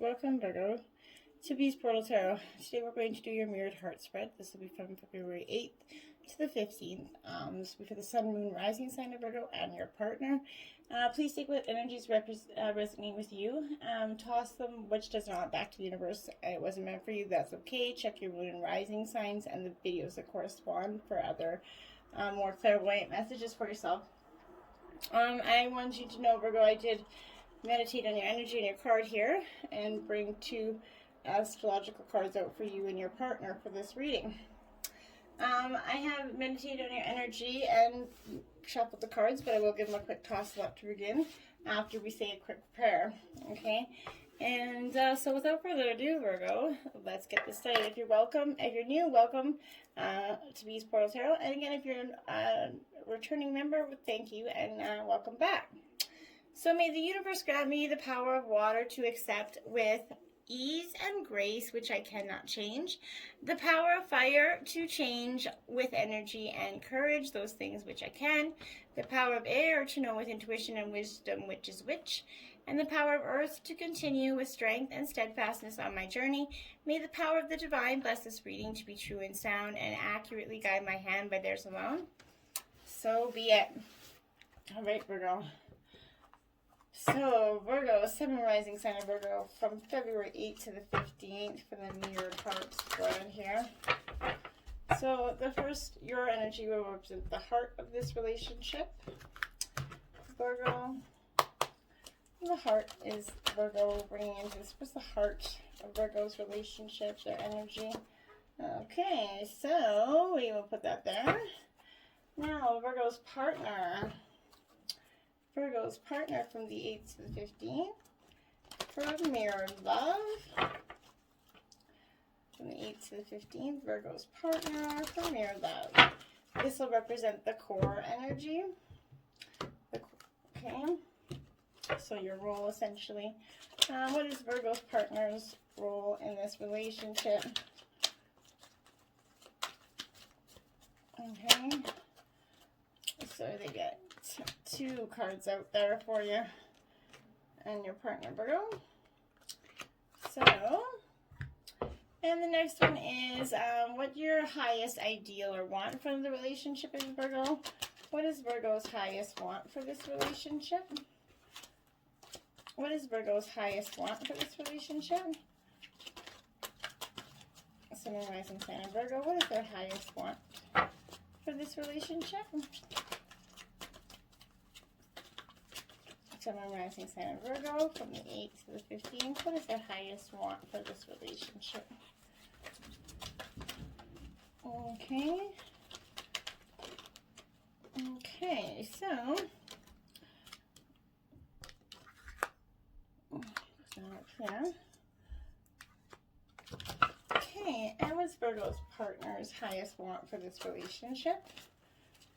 Welcome, Virgo, to Beast Portal Tarot. Today we're going to do your mirrored heart spread. This will be from February 8th to the 15th. This will be for the Sun, Moon, Rising sign of Virgo and your partner. Please take what energies resonate with you. Toss them, which does not, back to the universe. It wasn't meant for you. That's okay. Check your Moon and Rising signs and the videos that correspond for other more clairvoyant messages for yourself. I want you to know, Virgo, I did meditate on your energy and your card here and bring two astrological cards out for you and your partner for this reading. I have meditated on your energy and shuffled the cards, but I will give them a quick toss up to begin after we say a quick prayer. Okay, and so without further ado, Virgo, let's get this started. If you're new, welcome to Beast Portal Tarot. And again, if you're a returning member, thank you and welcome back. So may the universe grant me the power of water to accept with ease and grace, which I cannot change. The power of fire to change with energy and courage, those things which I can. The power of air to know with intuition and wisdom which is which. And the power of earth to continue with strength and steadfastness on my journey. May the power of the divine bless this reading to be true and sound and accurately guide my hand by theirs alone. So be it. All right, Virgo. So, Virgo, Sun, Rising sign of Virgo from February 8th to the 15th for the mirrored heart spread here. So, your energy will represent the heart of this relationship. Virgo, the heart is Virgo bringing into this. What's the heart of Virgo's relationship, their energy? Okay, so we will put that there. Now, Virgo's partner. Virgo's partner from the 8th to the 15th for mirrored love. From the 8th to the 15th, Virgo's partner for mirrored love. This will represent the core energy. Okay, so your role essentially. What is Virgo's partner's role in this relationship? Okay, so they get two cards out there for you and your partner, Virgo. So, and the next one is what your highest ideal or want from the relationship is, Virgo. What is Virgo's highest want for this relationship? What is Virgo's highest want for this relationship? Sun, Rising sign of Virgo. What is their highest want for this relationship? Sun, Rising sign of Virgo from the 8th to the 15th. What is their highest want for this relationship? Okay. Okay, so yeah. Okay, and what's Virgo's partner's highest want for this relationship?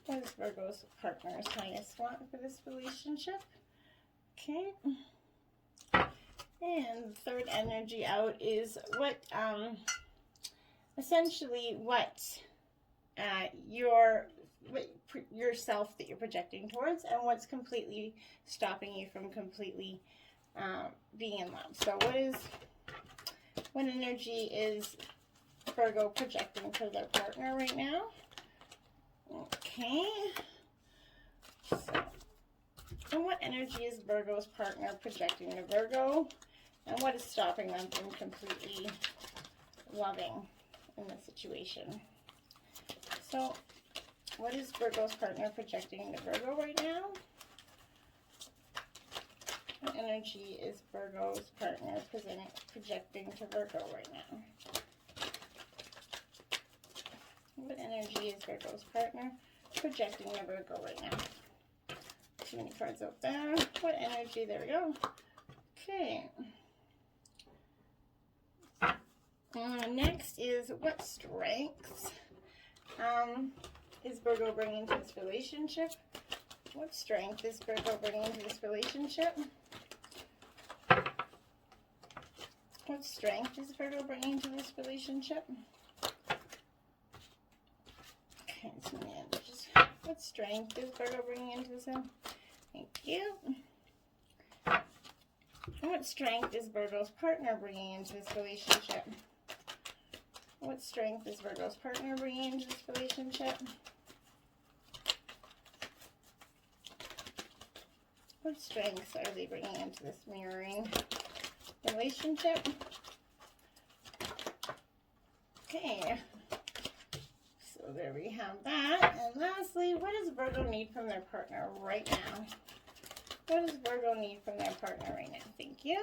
What is Virgo's partner's highest want for this relationship? Okay, and the third energy out is what, essentially what yourself that you're projecting towards, and what's completely stopping you from completely being in love. So what energy is Virgo projecting for their partner right now? Okay, so. And what energy is Virgo's partner projecting to Virgo? And what is stopping them from completely loving in this situation? So, what is Virgo's partner projecting to Virgo right now? What energy is Virgo's partner projecting to Virgo right now? What energy is Virgo's partner projecting to Virgo right now? Too many cards out there. What energy? There we go. Okay. Next is what strengths is Virgo bringing to this relationship? What strength is Virgo bringing to this relationship? What strength is Virgo bringing to this relationship? Okay, so what strength is Virgo bringing into this one? Thank you. What strength is Virgo's partner bringing into this relationship? What strength is Virgo's partner bringing into this relationship? What strengths are they bringing into this mirroring relationship? Okay, so there we have that. And lastly, what does Virgo need from their partner right now? What does Virgo need from their partner right now? Thank you.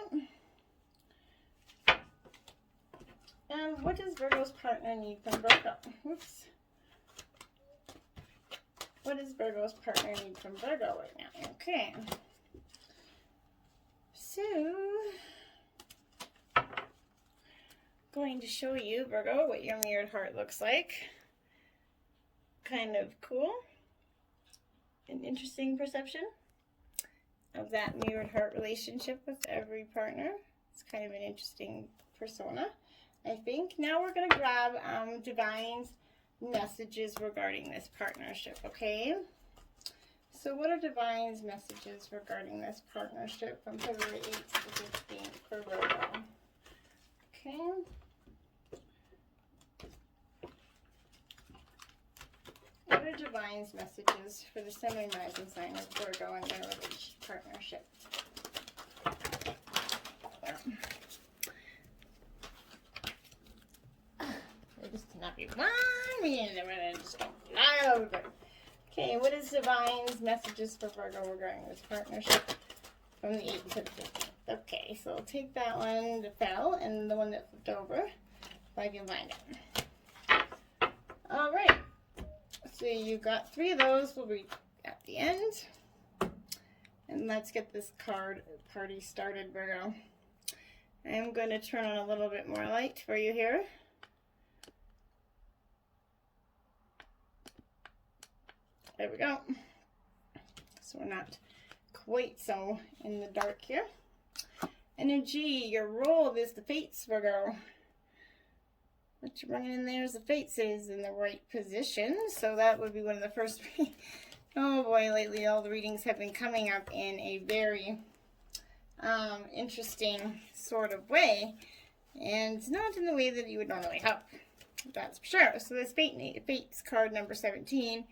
And what does Virgo's partner need from Virgo? Oops. What does Virgo's partner need from Virgo right now? Okay. So, going to show you, Virgo, what your mirrored heart looks like. Kind of cool. An interesting perception of that mirrored heart relationship with every partner. It's kind of an interesting persona, I think. Now we're going to grab Divine's messages regarding this partnership, okay? So what are Divine's messages regarding this partnership from February 8th to the 15th for Virgo? Okay. What are Divine's messages for the Sun and Rising sign of Virgo and their partnership? This cannot be 1 minute. I'm going to just fly over. Okay, what is Divine's messages for Virgo regarding this partnership from the 8th to the 15th? Okay, so I'll take that one that fell and the one that flipped over if I can find it. All right. So you got 3 of those. We'll be at the end. And let's get this card party started, Virgo. I'm going to turn on a little bit more light for you here. There we go. So we're not quite so in the dark here. Energy, your role is the Fates, Virgo. What you're running in there is the Fates is in the right position. So that would be one of the first. Oh boy, lately all the readings have been coming up in a very interesting sort of way. And not in the way that you would normally hope. That's for sure. So this Fates card number 17.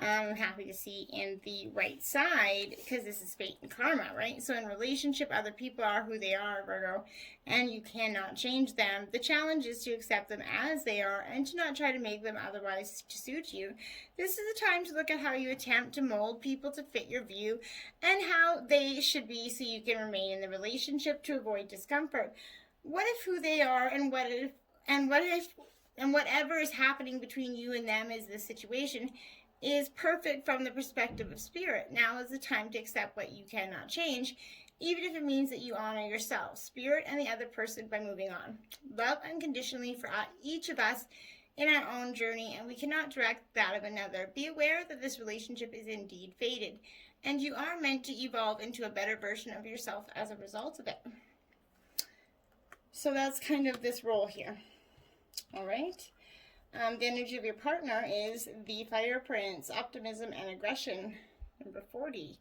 I'm happy to see in the right side, because this is fate and karma, right? So in relationship, other people are who they are, Virgo, and you cannot change them. The challenge is to accept them as they are and to not try to make them otherwise to suit you. This is the time to look at how you attempt to mold people to fit your view and how they should be so you can remain in the relationship to avoid discomfort. What if who they are and whatever is happening between you and them is the situation is perfect from the perspective of spirit. Now is the time to accept what you cannot change, even if it means that you honor yourself, spirit, and the other person by moving on. Love unconditionally for each of us in our own journey, and we cannot direct that of another. Be aware that this relationship is indeed fated, and you are meant to evolve into a better version of yourself as a result of it. So that's kind of this role here. All right. The energy of your partner is the Fire Prince, optimism and aggression, number 40.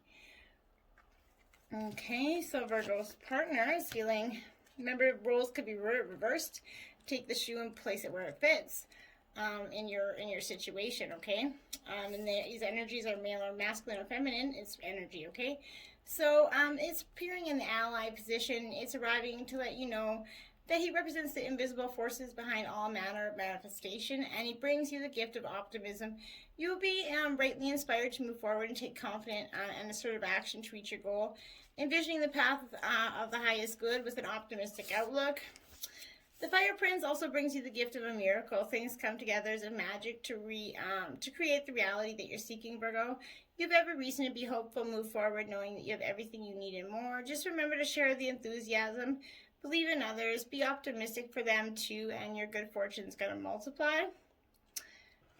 Okay, so Virgo's partner is feeling, remember roles could be reversed. Take the shoe and place it where it fits in your situation, okay? And these energies are male or masculine or feminine. It's energy, okay? So it's appearing in the ally position. It's arriving to let you know that he represents the invisible forces behind all manner of manifestation, and he brings you the gift of optimism. You will be rightly inspired to move forward and take confident and assertive action to reach your goal, envisioning the path of the highest good with an optimistic outlook. The Fire Prince also brings you the gift of a miracle. Things come together as a magic to create the reality that you're seeking, Virgo. You have every reason to be hopeful, move forward, knowing that you have everything you need and more. Just remember to share the enthusiasm. Believe in others, be optimistic for them too, and your good fortune is going to multiply.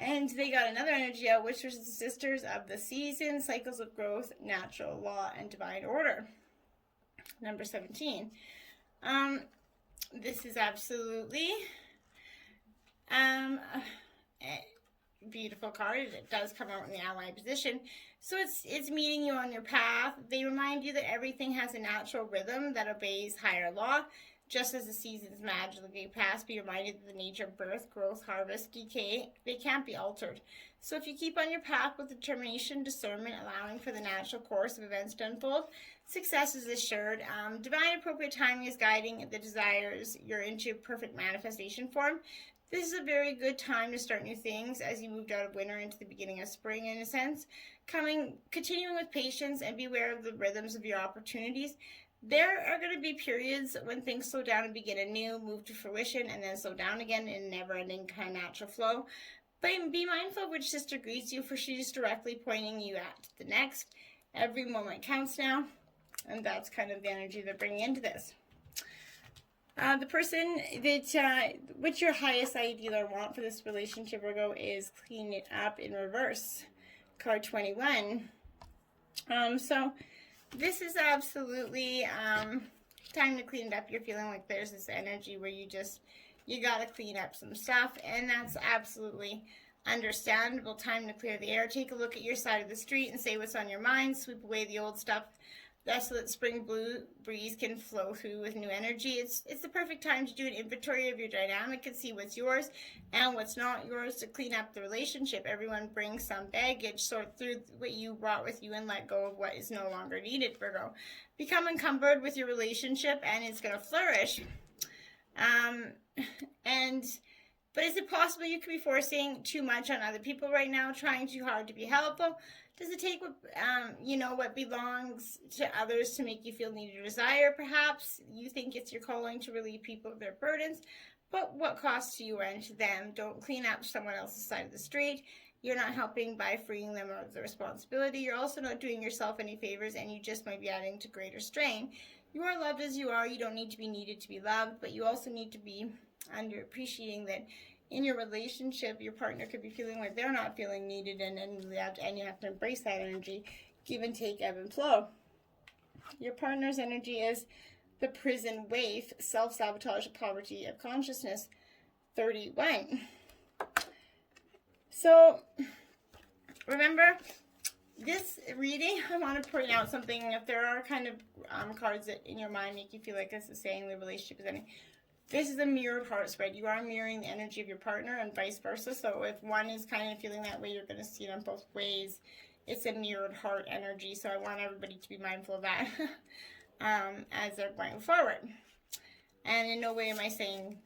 And they got another energy out, which was the Sisters of the Season, Cycles of Growth, Natural Law, and Divine Order. Number 17. This is absolutely beautiful card. It does come out in the ally position. So it's meeting you on your path. They remind you that everything has a natural rhythm that obeys higher law. Just as the seasons magically pass, be reminded that the nature of birth, growth, harvest, decay, they can't be altered. So if you keep on your path with determination, discernment, allowing for the natural course of events to unfold, success is assured. Divine appropriate timing is guiding the desires you're into perfect manifestation form. This is a very good time to start new things as you moved out of winter into the beginning of spring, in a sense. Continuing with patience and beware of the rhythms of your opportunities. There are going to be periods when things slow down and begin anew, move to fruition, and then slow down again in a never-ending kind of natural flow. But be mindful of which sister greets you, for she's directly pointing you at the next. Every moment counts now, and that's kind of the energy they're bringing into this. The person that, what's your highest ideal or want for this relationship, Virgo, is clean it up in reverse. Card 21. So this is absolutely time to clean it up. You're feeling like there's this energy where you got to clean up some stuff, and that's absolutely understandable. Time to clear the air. Take a look at your side of the street and say what's on your mind. Sweep away the old stuff. That's so that spring blue breeze can flow through with new energy. It's the perfect time to do an inventory of your dynamic and see what's yours and what's not yours to clean up the relationship. Everyone brings some baggage. Sort through what you brought with you and let go of what is no longer needed, Virgo. Become encumbered with your relationship and it's going to flourish. But is it possible you could be forcing too much on other people right now, trying too hard to be helpful? Does it take what belongs to others to make you feel needed or desire? Perhaps you think it's your calling to relieve people of their burdens, but what cost to you and to them? Don't clean up someone else's side of the street. You're not helping by freeing them of the responsibility. You're also not doing yourself any favors, and you just might be adding to greater strain. You are loved as you are. You don't need to be needed to be loved, but you also need to be appreciating that in your relationship, your partner could be feeling like they're not feeling needed and you have to embrace that energy. Give and take, ebb and flow. Your partner's energy is the prison waif, self-sabotage, poverty of consciousness, 31. So, remember, this reading, I want to point out something. If there are kind of cards that in your mind make you feel like this is saying the relationship is ending, this is a mirrored heart spread. You are mirroring the energy of your partner and vice versa. So if one is kind of feeling that way, you're going to see it on both ways. It's a mirrored heart energy. So I want everybody to be mindful of that as they're going forward. And in no way am I saying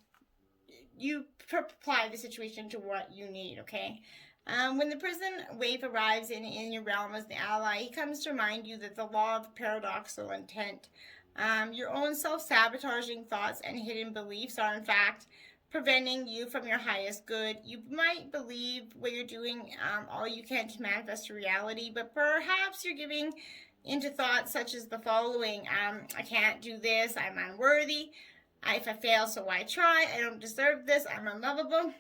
you apply the situation to what you need, okay? When the prison wave arrives in your realm as the ally, he comes to remind you that the law of paradoxical intent, your own self-sabotaging thoughts and hidden beliefs are in fact preventing you from your highest good. You might believe what you're doing all you can to manifest your reality, but perhaps you're giving into thoughts such as the following. I can't do this. I'm unworthy. If I fail, so why try? I don't deserve this. I'm unlovable.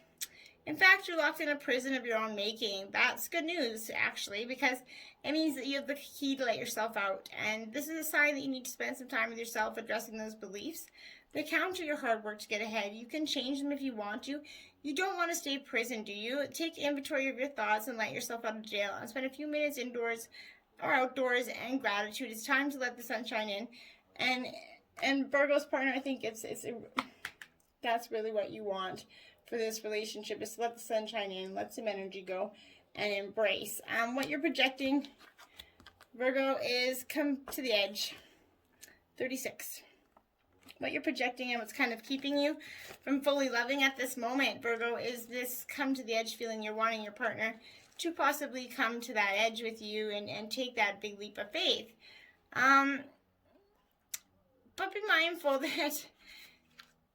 In fact, you're locked in a prison of your own making. That's good news, actually, because it means that you have the key to let yourself out. And this is a sign that you need to spend some time with yourself addressing those beliefs. They counter your hard work to get ahead. You can change them if you want to. You don't want to stay in prison, do you? Take inventory of your thoughts and let yourself out of jail and spend a few minutes indoors or outdoors and gratitude. It's time to let the sunshine in. And Virgo's partner, I think that's really what you want for this relationship, is to let the sunshine in, let some energy go, and embrace. What you're projecting, Virgo, is come to the edge, 36. What you're projecting and what's kind of keeping you from fully loving at this moment, Virgo, is this come to the edge feeling. You're wanting your partner to possibly come to that edge with you and take that big leap of faith. But be mindful that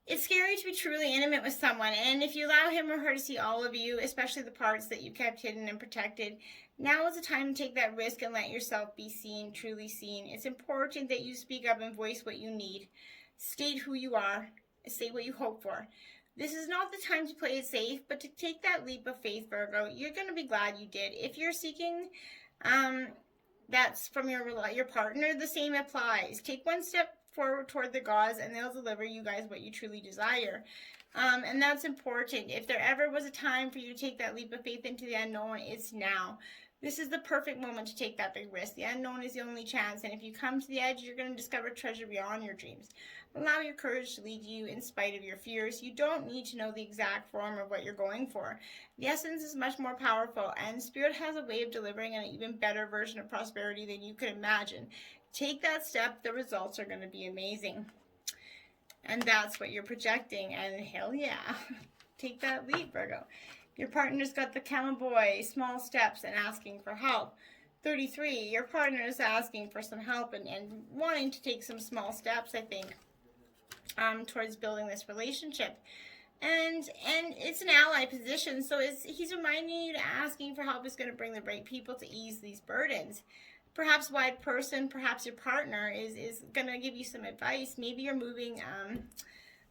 it's scary to be truly intimate with someone, and if you allow him or her to see all of you, especially the parts that you kept hidden and protected, now is the time to take that risk and let yourself be seen, truly seen. It's important that you speak up and voice what you need. State who you are. Say what you hope for. This is not the time to play it safe, but to take that leap of faith, Virgo. You're going to be glad you did. If you're seeking that's from your partner, the same applies. Take one step forward toward the gods, and they'll deliver you guys what you truly desire. And that's important. If there ever was a time for you to take that leap of faith into the unknown, it's now. This is the perfect moment to take that big risk. The unknown is the only chance, and if you come to the edge, you're going to discover treasure beyond your dreams. Allow your courage to lead you in spite of your fears. You don't need to know the exact form of what you're going for. The essence is much more powerful, and Spirit has a way of delivering an even better version of prosperity than you could imagine. Take that step. The results are going to be amazing. And that's what you're projecting, and hell yeah. Take that leap, Virgo. Your partner's got the camel boy, small steps, and asking for help. 33, your partner is asking for some help and wanting to take some small steps, I think, towards building this relationship. And it's an ally position, so he's reminding you that asking for help is going to bring the right people to ease these burdens. Perhaps wide person, perhaps your partner is going to give you some advice. Maybe you're moving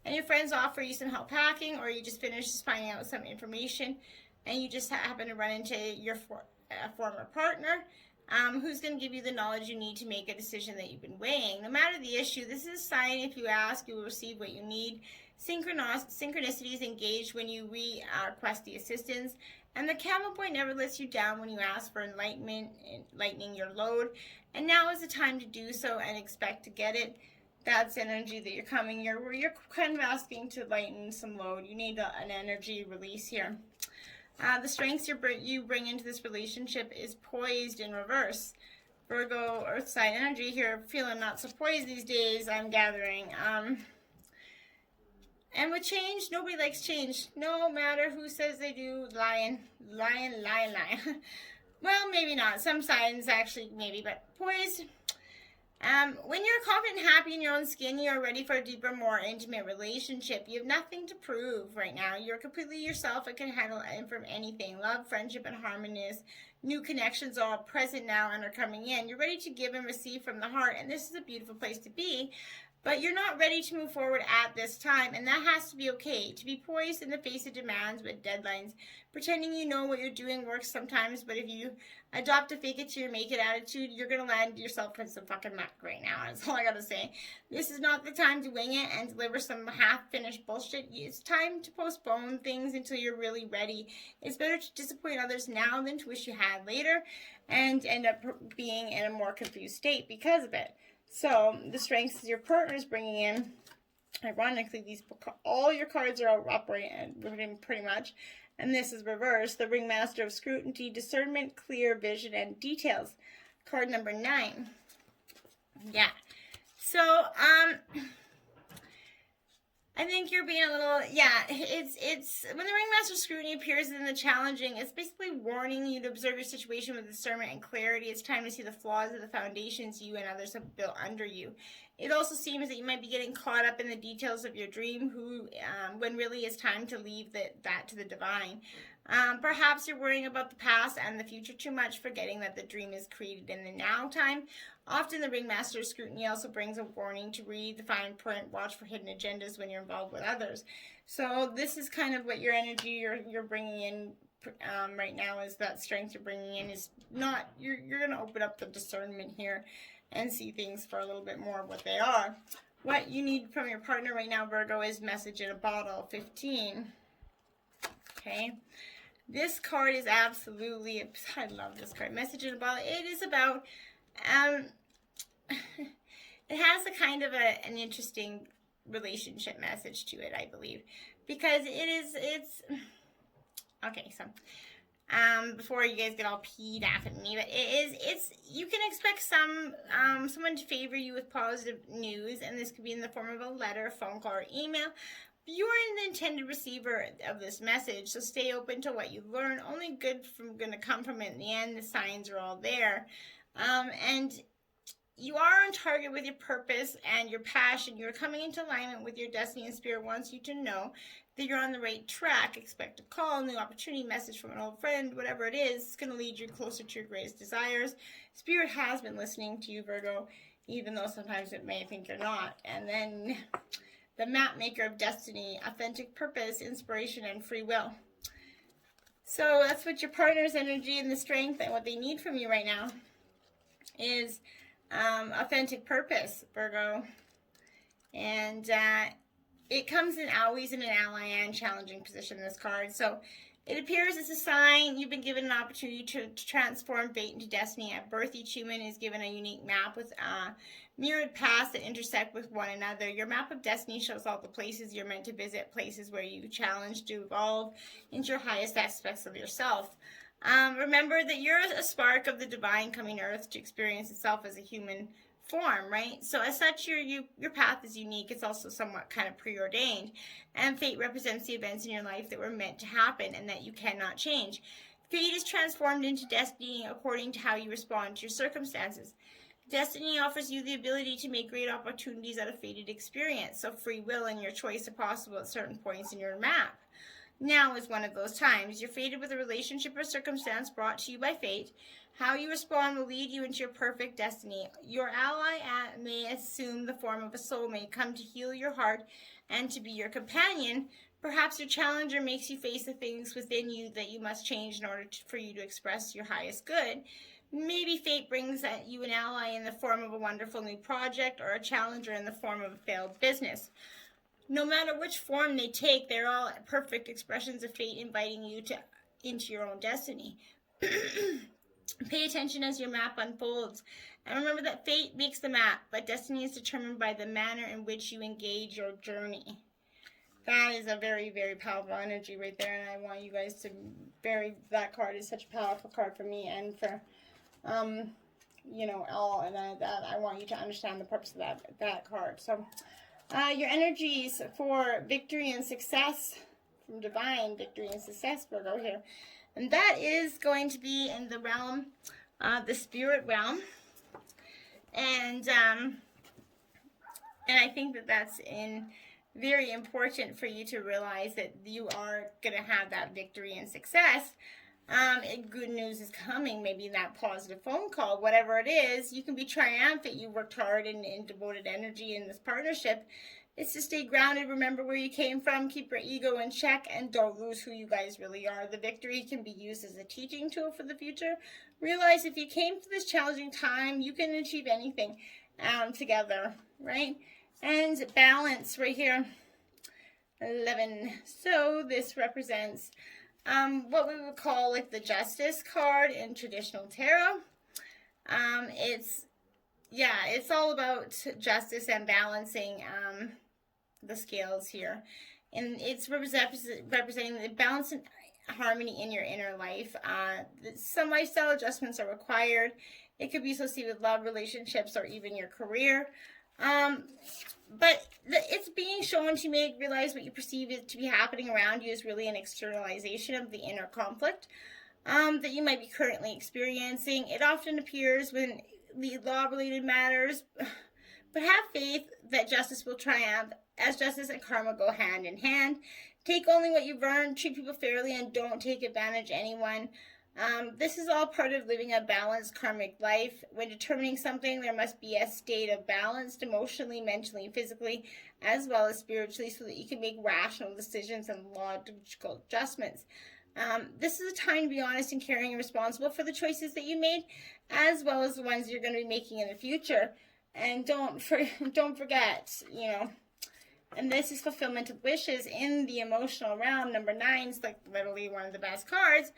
and your friends offer you some help packing, or you just finished finding out some information and you just happen to run into your former partner who's going to give you the knowledge you need to make a decision that you've been weighing. No matter the issue, this is a sign. If you ask, you will receive what you need. Synchronicity is engaged when you request the assistance. And the camel boy never lets you down when you ask for enlightenment, lightening your load. And now is the time to do so and expect to get it. That's energy that you're coming here, where you're kind of asking to lighten some load. You need an energy release here. The strengths you bring into this relationship is poised in reverse. Virgo, earth sign energy here, feeling not so poised these days, I'm gathering. And with change, nobody likes change. No matter who says they do, lying. Well, maybe not. Some signs actually, maybe, but poised. When you're confident and happy in your own skin, you're ready for a deeper, more intimate relationship. You have nothing to prove right now. You're completely yourself and can handle from anything. Love, friendship, and harmonious. New connections are present now and are coming in. You're ready to give and receive from the heart, and this is a beautiful place to be. But you're not ready to move forward at this time, and that has to be okay. To be poised in the face of demands with deadlines. Pretending you know what you're doing works sometimes, but if you adopt a fake it till you make it attitude, you're going to land yourself in some fucking muck right now. That's all I got to say. This is not the time to wing it and deliver some half-finished bullshit. It's time to postpone things until you're really ready. It's better to disappoint others now than to wish you had later and end up being in a more confused state because of it. So, the strengths your partner is bringing in, ironically, all your cards are operating pretty much, and this is reversed. The Ringmaster of Scrutiny, Discernment, Clear Vision, and Details. Card number 9. Yeah. So, I think you're being a little, it's when the Ringmaster of Scrutiny appears in the challenging, it's basically warning you to observe your situation with discernment and clarity. It's time to see the flaws of the foundations you and others have built under you. It also seems that you might be getting caught up in the details of your dream, when really it's time to leave that to the divine. Perhaps you're worrying about the past and the future too much, forgetting that the dream is created in the now time. Often the Ringmaster of Scrutiny also brings a warning to read the fine print, watch for hidden agendas when you're involved with others. So this is kind of what your energy you're bringing in right now, is that strength you're bringing in is not, you're going to open up the discernment here and see things for a little bit more of what they are. What you need from your partner right now, Virgo, is message in a bottle, 15. Okay. This card is absolutely, I love this card, message in a bottle. It is about, it has a kind of an interesting relationship message to it, I believe, because it's, okay, so, before you guys get all peed off at me, but you can expect someone to favor you with positive news, and this could be in the form of a letter, phone call, or email. You are the intended receiver of this message, so stay open to what you learn. Only good going to come from it in the end. The signs are all there. And you are on target with your purpose and your passion. You're coming into alignment with your destiny, and Spirit wants you to know that you're on the right track. Expect a call, new opportunity, message from an old friend, whatever it is. It's going to lead you closer to your greatest desires. Spirit has been listening to you, Virgo, even though sometimes it may think you're not. And then the map maker of destiny, authentic purpose, inspiration, and free will. So that's what your partner's energy and the strength and what they need from you right now is authentic purpose, Virgo. And it comes in always in an ally and challenging position, this card. So it appears as a sign you've been given an opportunity to transform fate into destiny. At birth, each human is given a unique map with mirrored paths that intersect with one another. Your map of destiny shows all the places you're meant to visit, places where you challenge to evolve into your highest aspects of yourself. Remember that you're a spark of the divine coming earth to experience itself as a human form, right? So as such, your path is unique. It's also somewhat kind of preordained, and fate represents the events in your life that were meant to happen and that you cannot change. Fate is transformed into destiny according to how you respond to your circumstances. Destiny offers you the ability to make great opportunities out of fated experience, so free will and your choice are possible at certain points in your map. Now is one of those times. You're fated with a relationship or circumstance brought to you by fate. How you respond will lead you into your perfect destiny. Your ally may assume the form of a soulmate, come to heal your heart and to be your companion. Perhaps your challenger makes you face the things within you that you must change in order for you to express your highest good. Maybe fate brings you an ally in the form of a wonderful new project or a challenger in the form of a failed business. No matter which form they take, they're all perfect expressions of fate inviting you into your own destiny. Pay attention as your map unfolds. And remember that fate makes the map, but destiny is determined by the manner in which you engage your journey. That is a very, very powerful energy right there, and I want you guys to that card is such a powerful card for me and for, all, and I want you to understand the purpose of that card. So, your energies for victory and success, from divine victory and success, Virgo here. And that is going to be in the realm, the spirit realm. And I think that that's very important for you to realize that you are going to have that victory and success. Good news is coming, maybe that positive phone call, whatever it is, you can be triumphant. You worked hard and devoted energy in this partnership. It's to stay grounded, remember where you came from, keep your ego in check, and don't lose who you guys really are. The victory can be used as a teaching tool for the future. Realize if you came to this challenging time, you can achieve anything together, right? And balance right here, 11. So this represents what we would call like the Justice card in traditional tarot. It's all about justice and balancing the scales here. And it's representing the balance and harmony in your inner life. Some lifestyle adjustments are required. It could be associated with love, relationships, or even your career. But it's being shown to make realize what you perceive it to be happening around you is really an externalization of the inner conflict that you might be currently experiencing. It often appears when the law-related matters, but have faith that justice will triumph, as justice and karma go hand in hand. Take only what you've earned, treat people fairly, and don't take advantage of anyone. This is all part of living a balanced karmic life. When determining something, there must be a state of balance emotionally, mentally, physically, as well as spiritually, so that you can make rational decisions and logical adjustments. This is a time to be honest and caring and responsible for the choices that you made, as well as the ones you're going to be making in the future. And don't forget, and this is fulfillment of wishes in the emotional realm. Number 9 is like literally one of the best cards.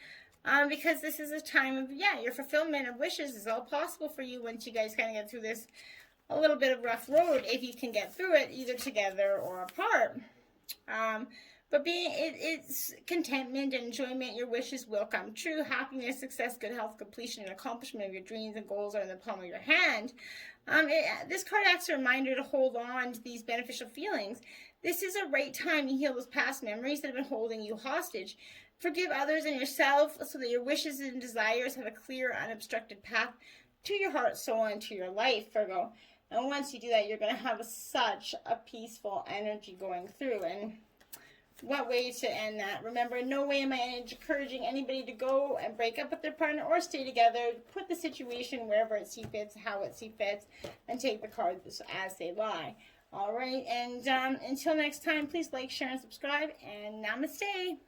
Because this is a time of, your fulfillment of wishes is all possible for you once you guys kind of get through this a little bit of rough road, if you can get through it, either together or apart. But it's contentment and enjoyment. Your wishes will come true. Happiness, success, good health, completion, and accomplishment of your dreams and goals are in the palm of your hand. This card acts as a reminder to hold on to these beneficial feelings. This is a right time to heal those past memories that have been holding you hostage. Forgive others and yourself so that your wishes and desires have a clear, unobstructed path to your heart, soul, and to your life, Virgo. And once you do that, you're going to have such a peaceful energy going through. And what way to end that? Remember, no way am I encouraging anybody to go and break up with their partner or stay together. Put the situation wherever it see fits, how it see fits, and take the cards as they lie. All right, and until next time, please like, share, and subscribe, and namaste.